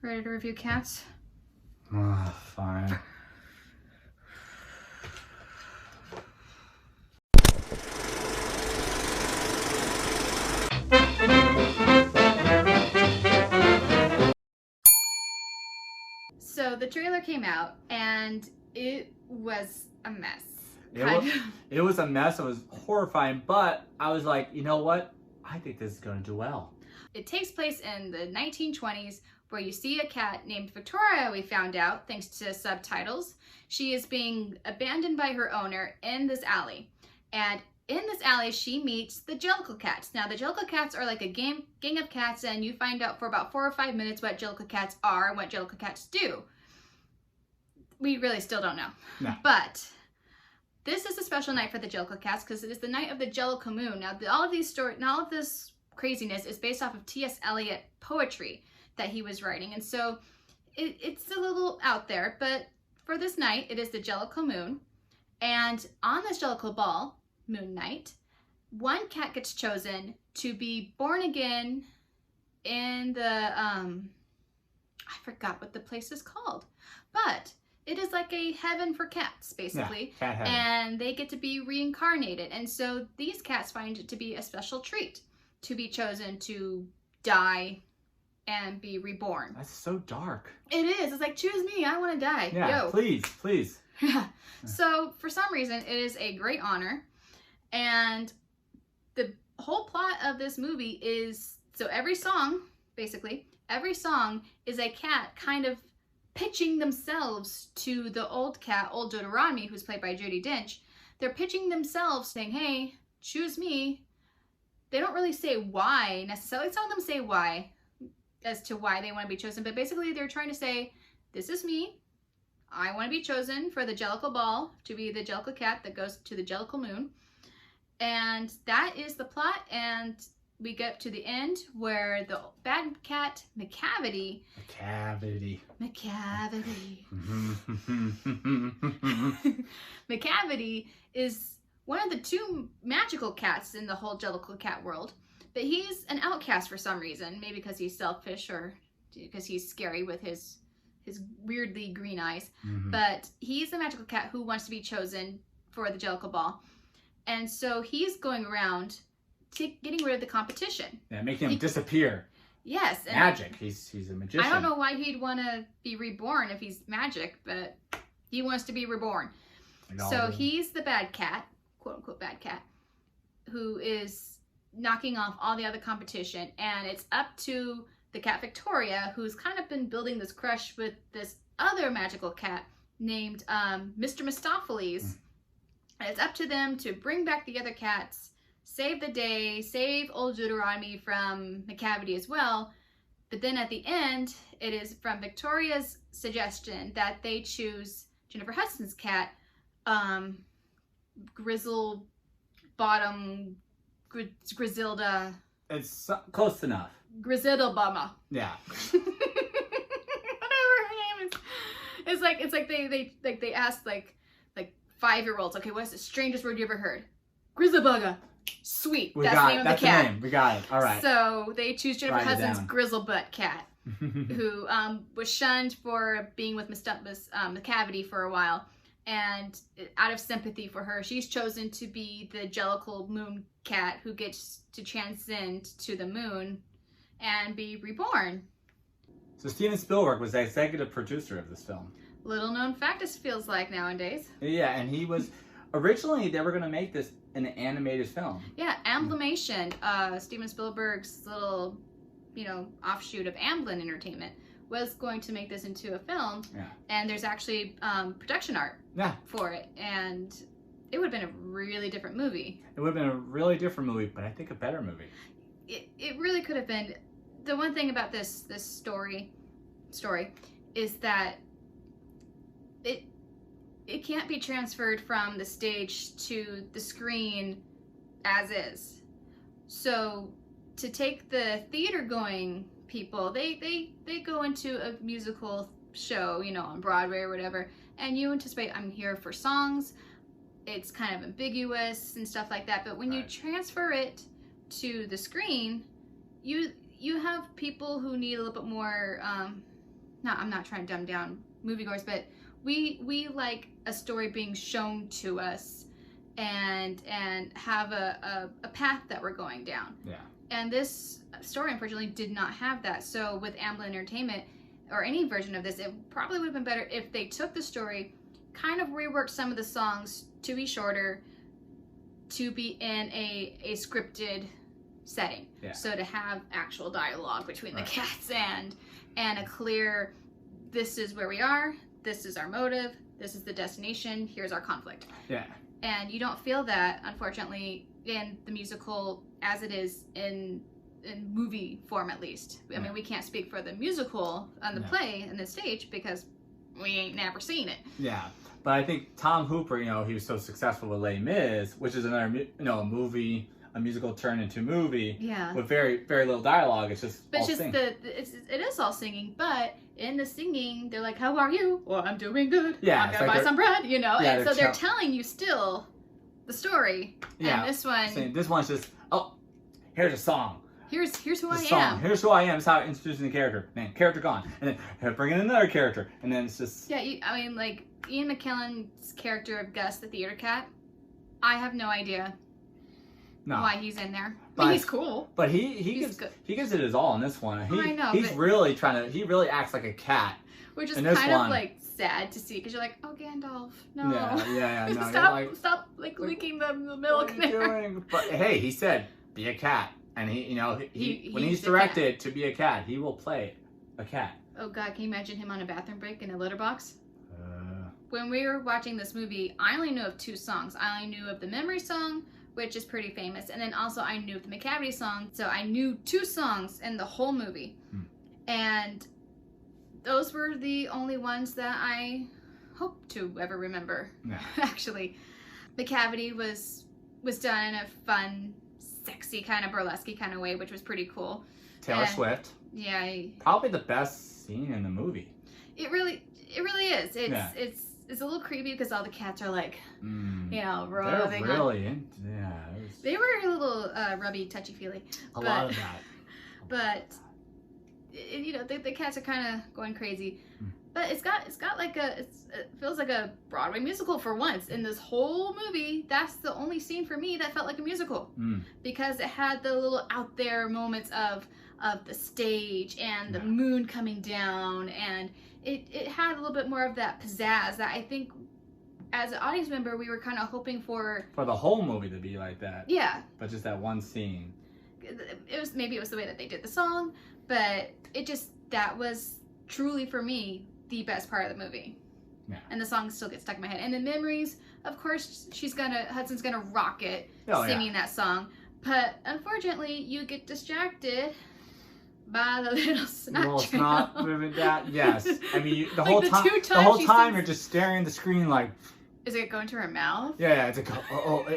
Ready to review Cats? Fine. So the trailer came out and it was a mess. It was a mess. It was horrifying, but I was like, you know what? I think this is going to do well. It takes place in the 1920s where you see a cat named Victoria, we found out, thanks to subtitles. She is being abandoned by her owner in this alley. And in this alley, she meets the Jellicle Cats. Now, the Jellicle Cats are like a gang of cats, and you find out for about 4 or 5 minutes what Jellicle Cats are and what Jellicle Cats do. We really still don't know. No. But this is a special night for the Jellicle Cats because it is the night of the Jellicle Moon. Now, all of this craziness is based off of T.S. Eliot poetry that he was writing. And so it's a little out there, but for this night, it is the Jellicle Moon. And on this Jellicle Ball, Moon Night, one cat gets chosen to be born again in the, I forgot what the place is called, but it is like a heaven for cats, basically. Yeah, cat heaven. And they get to be reincarnated. And so these cats find it to be a special treat to be chosen to die and be reborn. That's so dark. It is. It's like, choose me. I want to die. Yeah, Yo. please. Yeah. So for some reason, it is a great honor. And the whole plot of this movie is, so every song, basically, every song is a cat kind of pitching themselves to the old cat, Old Deuteronomy, who's played by Judi Dench. They're pitching themselves saying, hey, choose me. They don't really say why necessarily. Some of them say why, as to why they want to be chosen. But basically, they're trying to say, this is me. I want to be chosen for the Jellicle Ball to be the Jellicle Cat that goes to the Jellicle Moon. And that is the plot. And we get to the end where the bad cat, Macavity. Macavity is one of the 2 magical cats in the whole Jellicle Cat world. But he's an outcast for some reason. Maybe because he's selfish or because he's scary with his weirdly green eyes. But he's the magical cat who wants to be chosen for the Jellicle Ball. And so he's going around getting rid of the competition. Yeah, making him disappear. Yes. And magic. He's a magician. I don't know why he'd want to be reborn if he's magic, but he wants to be reborn. So he's the bad cat, quote unquote bad cat, who is knocking off all the other competition. And it's up to the cat Victoria, who's kind of been building this crush with this other magical cat named Mr. Mistopheles. And it's up to them to bring back the other cats, save the day, save Old Deuteronomy from Macavity as well. But then at the end, it is from Victoria's suggestion that they choose Jennifer Hudson's cat, Grizzled Bottom, Griselda. It's close enough. Griselda Bama. Yeah. Whatever her name is. It's like they asked like 5-year-olds, okay, what's the strangest word you ever heard? Grizzlebuga. Sweet. That's the name of the cat. The name. We got it. All right. So they choose Jennifer Hudson's Grizzlebutt cat, who was shunned for being with Macavity for a while. And out of sympathy for her, she's chosen to be the Jellicle Moon cat who gets to transcend to the moon and be reborn. So Steven Spielberg was the executive producer of this film. Little known fact, it feels like nowadays. Yeah, and he was originally they were going to make this an animated film. Yeah, Amblimation, Steven Spielberg's little, offshoot of Amblin Entertainment, was going to make this into a film. Yeah. And there's actually production art for it, and it would have been a really different movie. It would have been a really different movie, but I think a better movie. It really could have been. The one thing about this story is that it can't be transferred from the stage to the screen as is. So to take the theater going people, they go into a musical show, on Broadway or whatever, and you anticipate, I'm here for songs, it's kind of ambiguous and stuff like that. But when you transfer it to the screen, you have people who need a little bit more I'm not trying to dumb down moviegoers, but we like a story being shown to us and have a path that we're going down. Yeah. And this story, unfortunately, did not have that. So with Amblin Entertainment, or any version of this, it probably would have been better if they took the story, kind of reworked some of the songs to be shorter, to be in a scripted setting. Yeah. So to have actual dialogue between the cats and a clear, this is where we are, this is our motive, this is the destination, here's our conflict. Yeah. And you don't feel that, unfortunately, in the musical as it is in movie form, at least. I mean, we can't speak for the musical on the play and the stage because we ain't never seen it. Yeah, but I think Tom Hooper, you know, he was so successful with Les Mis, which is another, you know, a musical turned into movie. Yeah. With very, very little dialogue. It's just all singing. It is all singing, but in the singing, they're like, "How are you?" Well, I'm doing good. Yeah, I'm gonna buy some bread, you know. Yeah, and so they're telling you still the story. Yeah. And this one's just, oh, here's a song. Here's who I am. Here's who I am. It's how introducing the character. Man, character gone, and then bring in another character, and then it's just. Yeah, I mean, like Ian McKellen's character of Gus the theater cat. I have no idea why he's in there. I mean, he's cool. But he gives it his all in this one. I know. He's really trying to. He really acts like a cat. Which is kind of like sad to see because you're like, oh, Gandalf, no. Yeah. No, stop licking the milk there. But hey, he said, be a cat. And he, you know, when he's directed to be a cat, he will play a cat. Oh God, can you imagine him on a bathroom break in a litter box? When we were watching this movie, I only knew of 2 songs. I only knew of the Memory song, which is pretty famous, and then also I knew of the Macavity song. So I knew 2 songs in the whole movie, and those were the only ones that I hope to ever remember. Yeah. Actually, Macavity was done in a fun, sexy kind of burlesque kind of way, which was pretty cool. Taylor Swift. Yeah. Probably the best scene in the movie. It really is. It's a little creepy because all the cats are like, you know, rubbing. They're really They were a little rubby, touchy feely. A lot of that. But you know, the cats are kind of going crazy. But it's got like it feels like a Broadway musical for once. In this whole movie, that's the only scene for me that felt like a musical. Because it had the little out there moments of the stage and the moon coming down, and it had a little bit more of that pizzazz that I think as an audience member we were kind of hoping for the whole movie to be like that. Yeah. But just that one scene. It was the way that they did the song, but that was truly for me the best part of the movie. Yeah. And the song still gets stuck in my head. And the memories, of course, Hudson's gonna rock it singing that song. But unfortunately, you get distracted by the little snot moving that. Yes. I mean, the whole time you're just staring at the screen like. Is it going to her mouth? Yeah, it's like,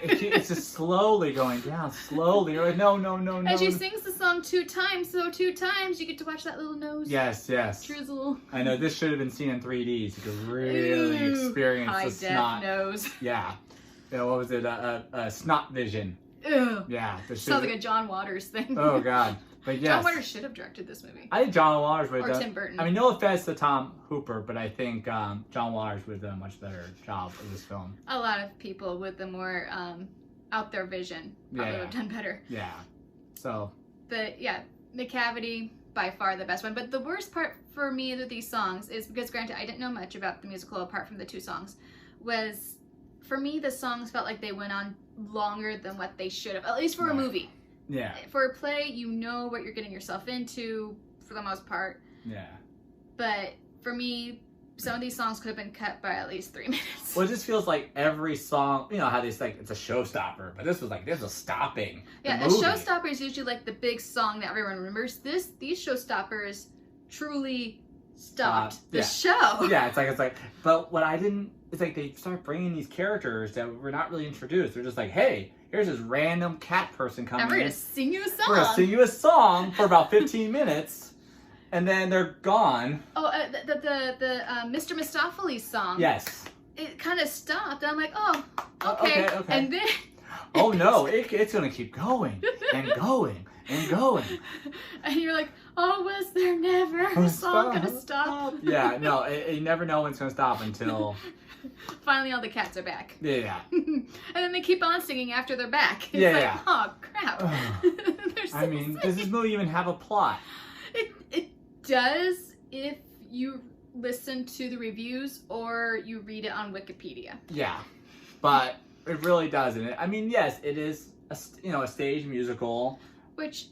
it's just slowly going down, slowly. You're like, no. And she sings the song 2 times, so 2 times you get to watch that little nose. Yes. Drizzle. I know, this should have been seen in 3D so you could really experience the snot. Nose. Yeah. What was it? Snot vision. Ew. Yeah. Sounds like a John Waters thing. Oh, God. But yes. John Waters should have directed this movie. I think John Waters would have done. Or Tim Burton. I mean, no offense to Tom Hooper, but I think John Waters would have done a much better job of this film. A lot of people with the more out there vision probably would have done better. Yeah. So. But yeah, Macavity, by far the best one. But the worst part for me with these songs is because, granted, I didn't know much about the musical apart from the 2 songs, was for me the songs felt like they went on longer than what they should have, at least for a movie. Yeah. For a play, you know what you're getting yourself into for the most part. Yeah. But for me, some of these songs could have been cut by at least 3 minutes. Well, it just feels like every song, you know how they say like, it's a showstopper, but this was stopping. Yeah, a showstopper is usually like the big song that everyone remembers. These showstoppers truly stopped the show. Yeah, it's like, but what I didn't, it's like they start bringing these characters that were not really introduced. They're just like, hey, here's this random cat person coming in. And we're going to sing you a song. We're going to sing you a song for about 15 minutes, and then they're gone. Oh, the Mr. Mistopheles song. Yes. It kind of stopped, and I'm like, oh, okay. Okay. And then... oh, no, it's going to keep going and going and going. And you're like, oh, was there never a song gonna stop? Yeah, no, you never know when it's gonna stop until finally all the cats are back. yeah. And then they keep on singing after they're back. It's Yeah, like, yeah. oh crap. They're I mean, does this movie even have a plot? It does if you listen to the reviews or you read it on Wikipedia. Yeah, but it really doesn't. I mean, yes, it is a stage musical. Which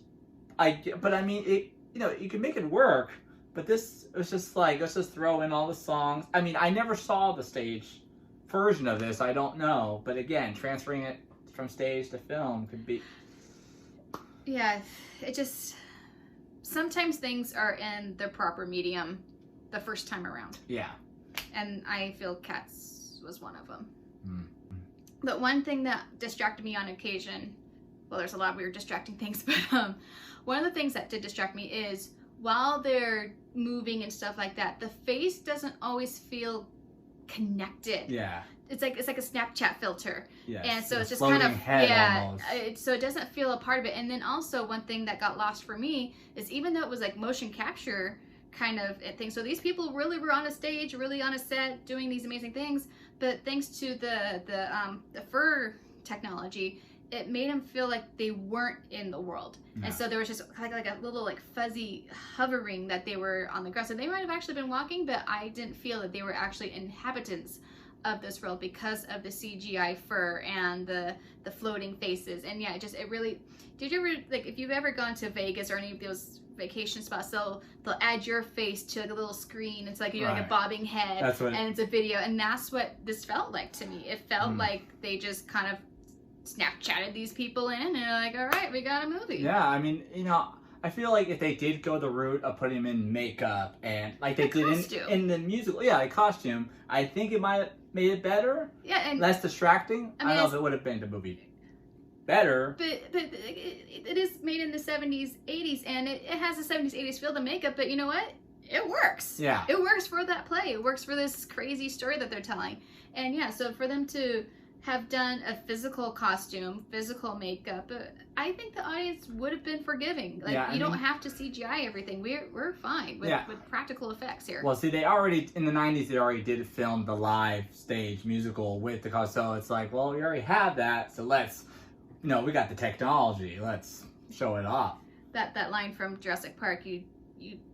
But I mean, it you can make it work. But this was just like, let's just throw in all the songs. I mean, I never saw the stage version of this. I don't know. But again, transferring it from stage to film could be. yeah, it just sometimes things are in the proper medium the first time around. Yeah. And I feel Cats was one of them. Mm. But one thing that distracted me on occasion, well, there's a lot of weird distracting things, but one of the things that did distract me is while they're moving and stuff like that, the face doesn't always feel connected. Yeah. It's like a Snapchat filter. Yes. And so it's just floating kind of head almost. so it doesn't feel a part of it. And then also one thing that got lost for me is even though it was like motion capture kind of thing, so these people really were on a stage, really on a set, doing these amazing things. But thanks to the fur technology, it made them feel like they weren't in the world. No. And so there was just like a little like fuzzy hovering that they were on the ground. So they might have actually been walking, but I didn't feel that they were actually inhabitants of this world because of the CGI fur and the floating faces. And yeah, it really, did you ever, like, if you've ever gone to Vegas or any of those vacation spots, they'll add your face to like a little screen. It's like you're like a bobbing head. That's what, and it's a video, and that's what this felt like to me. It felt like they just kind of Snapchatted these people in and they're like, all right, we got a movie. Yeah, I mean, I feel like if they did go the route of putting him in makeup and like they did in the musical, a costume, I think it might have made it better. Yeah, and less distracting. I don't know if it would have been the movie better. But it is made in the 70s, 80s, and it has a 70s, 80s feel to makeup, but you know what? It works. Yeah. It works for that play. It works for this crazy story that they're telling. And yeah, so for them to have done a physical costume, physical makeup, I think the audience would have been forgiving. Like, you don't have to CGI everything. We're fine with practical effects here. Well, see, they already, in the 90s, they already did film the live stage musical with the costume. So it's like, well, we already have that, so let's, we got the technology. Let's show it off. That line from Jurassic Park, you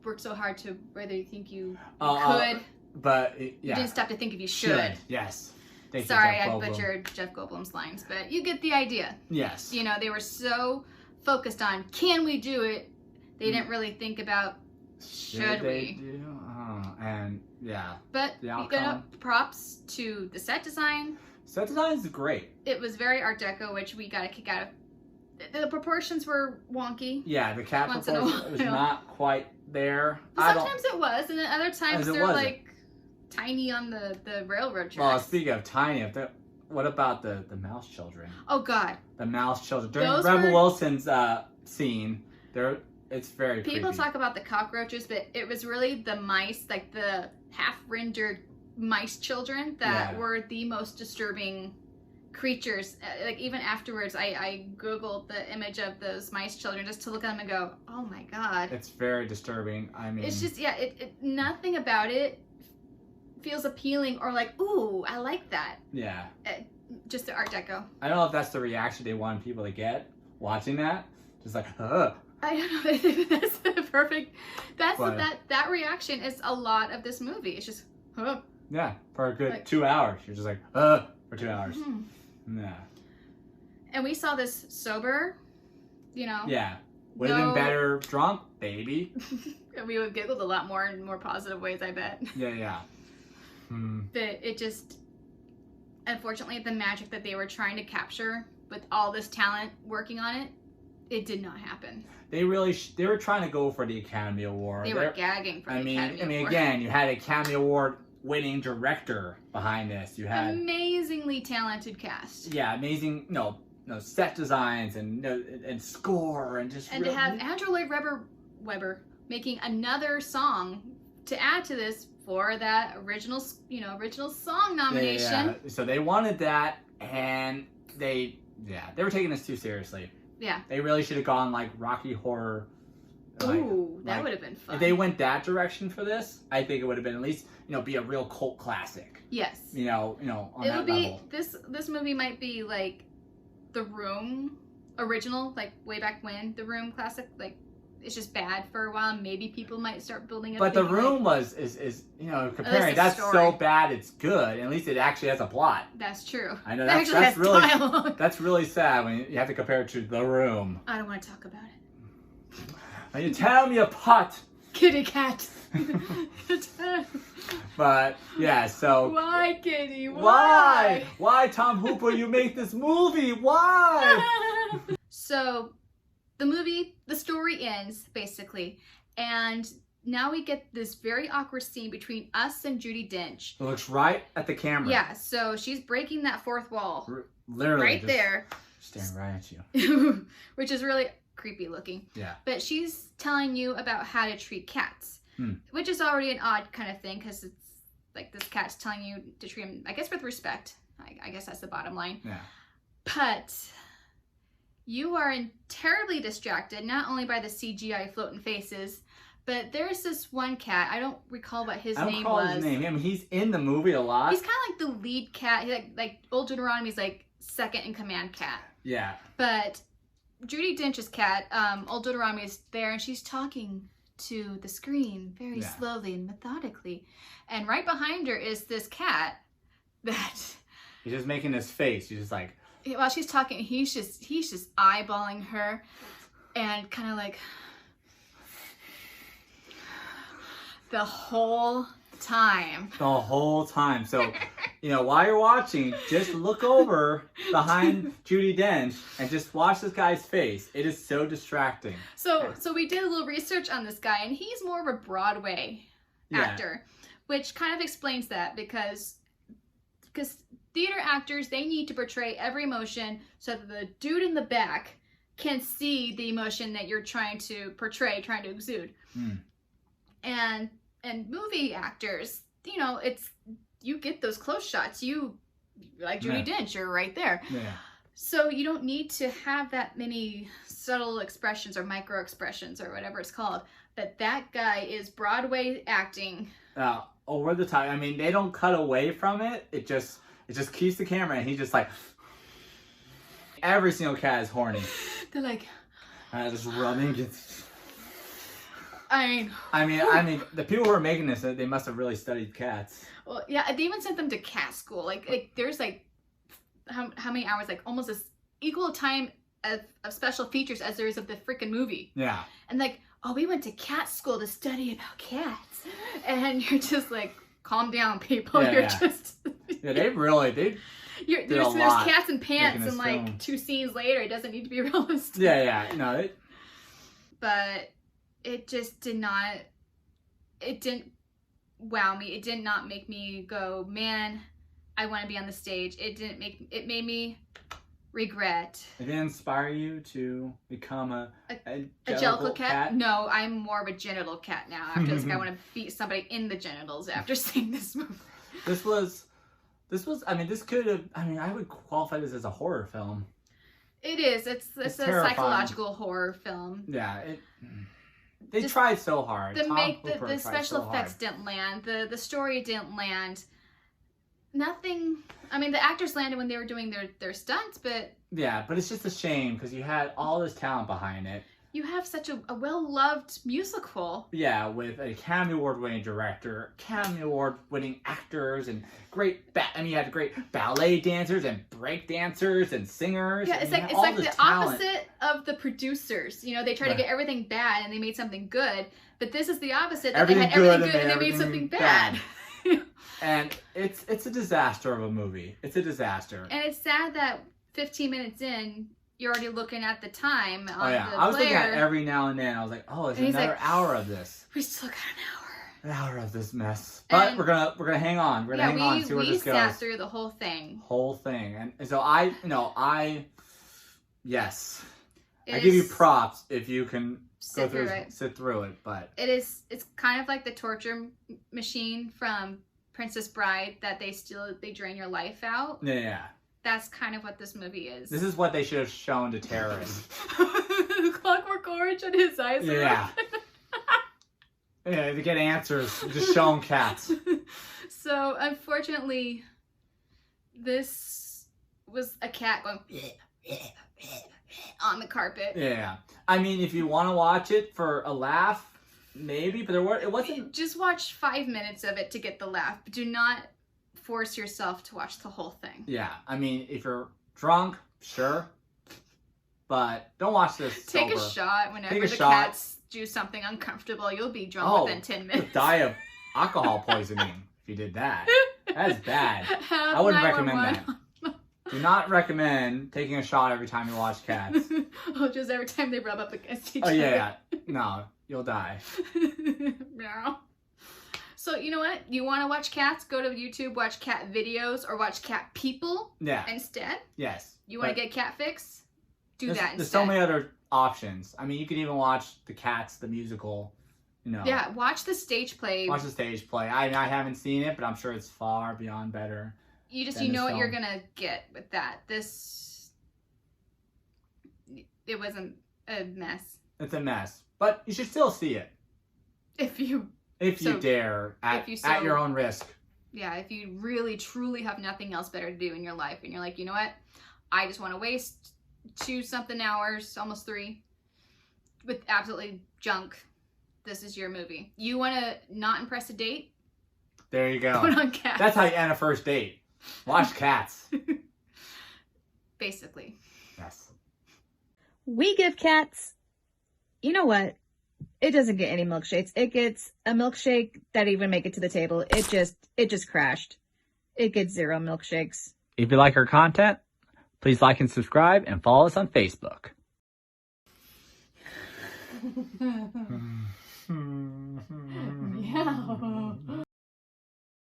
worked so hard to whether you think you could, but you didn't stop to think if you should. Yes. Sorry, I butchered Jeff Goldblum's lines, but you get the idea. Yes. They were so focused on, can we do it? They didn't really think about, should we? Do? And yeah. But props to the set design. Set design is great. It was very Art Deco, which we got a kick out of. The proportions were wonky. Yeah, the cat proportion was not quite there. Sometimes it was, and then other times they're like tiny on the railroad tracks. Well, speaking of tiny, what about the mouse children? Oh God, the mouse children during Rebel Wilson's scene. It's very people creepy. talk about the cockroaches, but it was really the mice, like the half-rendered mice children, that were the most disturbing creatures. Like even afterwards, I googled the image of those mice children just to look at them and go, oh my God, it's very disturbing. I mean, it's just nothing about it feels appealing or like, ooh, I like that. Yeah. Just the Art Deco. I don't know if that's the reaction they wanted people to get watching that. Just like, ugh. I don't know. That's the perfect. That reaction is a lot of this movie. It's just, huh. Yeah, for a good 2 hours. You're just like, for 2 hours. Mm-hmm. Yeah. And we saw this sober, Yeah. Would have been better drunk, baby. We would have giggled a lot more in more positive ways, I bet. Yeah. But it just, unfortunately, the magic that they were trying to capture with all this talent working on it did not happen. They were trying to go for the Academy Award. They were gagging for the Academy Award. Again, you had Academy Award winning director behind this. You had amazingly talented cast. Yeah, amazing. No set designs and score and just. And to have Andrew Lloyd Webber making another song to add to this for that original song nomination. Yeah. So they wanted that, and they were taking this too seriously. Yeah. They really should have gone like Rocky Horror. Ooh, that like, would have been fun. If they went that direction for this, I think it would have been at least, be a real cult classic. Yes. On it that would be level. this movie might be like The Room original, like way back when, The Room classic, like it's just bad for a while. Maybe people might start building it. But The Room is comparing, that's story. so bad it's good. At least it actually has a plot. That's true. I know It that's actually has really dialogue. that's really sad when you have to compare it to The Room. I don't want to talk about it. Now you tear me apart. Kitty cat. But yeah, so Why, Kitty? why Tom Hooper? You make this movie? Why? So, the story ends basically, and now we get this very awkward scene between us and Judi Dench. It looks right at the camera. Yeah, so she's breaking that fourth wall. Literally right just there. staring right at you. Which is really creepy looking. Yeah. But she's telling you about how to treat cats, which is already an odd kind of thing because it's like this cat's telling you to treat him, I guess, with respect. I guess that's the bottom line. Yeah. But you are terribly distracted, not only by the CGI floating faces, but there's this one cat. I don't recall what his name was. I don't recall his name. I mean, he's in the movie a lot. He's kind of like the lead cat. He's like Old Deuteronomy's like second in command cat. Yeah. But Judi Dench's cat, Old Deuteronomy, is there, and she's talking to the screen very slowly and methodically. And right behind her is this cat that... He's just making his face. He's just like... While she's talking, he's just eyeballing her and kind of like... The whole time. The whole time. So, while you're watching, just look over behind Judi Dench and just watch this guy's face. It is so distracting. So we did a little research on this guy, and he's more of a Broadway actor, which kind of explains that because theater actors, they need to portray every emotion so that the dude in the back can see the emotion that you're trying to portray, trying to exude. And movie actors, you get those close shots. You, like Judi Dench, you're right there. Yeah. So you don't need to have that many subtle expressions or micro expressions or whatever it's called. But that guy is Broadway acting. Over the top. I mean, they don't cut away from it. It just keeps the camera, and he's just like... Every single cat is horny. They're like... Just running. I mean, the people who are making this, they must have really studied cats. Well, yeah, they even sent them to cat school. Like there's like how many hours? Like almost as equal time of special features as there is of the freaking movie. Yeah. And like, oh, we went to cat school to study about cats, and you're just like, calm down, people. Yeah, you're just. Yeah, there's cats and pants, and like film. 2 scenes later, it doesn't need to be realistic. Yeah. No. But it just did not. It didn't wow me. It did not make me go, man, I want to be on the stage. It made me regret. It didn't inspire you to become a jellicle cat? No, I'm more of a genital cat now. After this, I want to beat somebody in the genitals after seeing this movie. This was. I mean, this could have. I mean, I would qualify this as a horror film. It is. It's a terrifying. psychological horror film. Yeah. They tried so hard. The special effects didn't land. The story didn't land. Nothing. I mean, the actors landed when they were doing their stunts, but... Yeah, but it's just a shame because you had all this talent behind it. You have such a well-loved musical. Yeah, with a Academy Award-winning director, Academy Award-winning actors, and you had great ballet dancers and break dancers and singers. Yeah, it's like the opposite of the producers. They try to get everything bad and they made something good, but this is the opposite. They had everything good and they made something bad. And it's a disaster of a movie. It's a disaster. And it's sad that 15 minutes in, you're already looking at the time on the I was looking at every now and then. I was like, oh, it's another hour of this. We still got an hour of this mess. But we're gonna hang on. We're gonna hang on and see where this goes. We sat through the whole thing. And so yes. I give you props if you can sit through it, but it's kind of like the torture machine from Princess Bride that they drain your life out. Yeah. that's kind of what this movie is. This is what they should have shown to terrorists. Clockwork Orange and his eyes. Yeah. Yeah, to get answers, just show them cats. So, unfortunately, this was a cat going on the carpet. Yeah. I mean, if you want to watch it for a laugh, maybe, but it wasn't... Just watch 5 minutes of it to get the laugh. But do not force yourself to watch the whole thing. Yeah. I mean, if you're drunk, sure. But don't watch this Take sober. a shot whenever the cats do something uncomfortable. You'll be drunk within 10 minutes. Die of alcohol poisoning if you did that. That's bad. I wouldn't recommend that. Do not recommend taking a shot every time you watch Cats. Oh, just every time they rub up against each other. Oh, yeah. No, you'll die. No. So, you know what? You want to watch Cats? Go to YouTube, watch cat videos, or watch cat people instead. Yes. You want to get cat fix? Do that instead. There's so many other options. I mean, you could even watch the Cats, the musical. Yeah, watch the stage play. Watch the stage play. I haven't seen it, but I'm sure it's far beyond better. You know what you're gonna get with that. It wasn't a mess. It's a mess, but you should still see it if you dare at your own risk. Yeah, if you really truly have nothing else better to do in your life, and you're like, you know what, I just want to waste 2-something hours, almost 3, with absolutely junk. This is your movie. You want to not impress a date? There you go. Put on Cats. That's how you end a first date. Watch Cats. Basically. Yes. We give Cats, you know what? It doesn't get any milkshakes. It gets a milkshake that even make it to the table. It just crashed. It gets 0 milkshakes. If you like our content, please like and subscribe and follow us on Facebook. Yeah.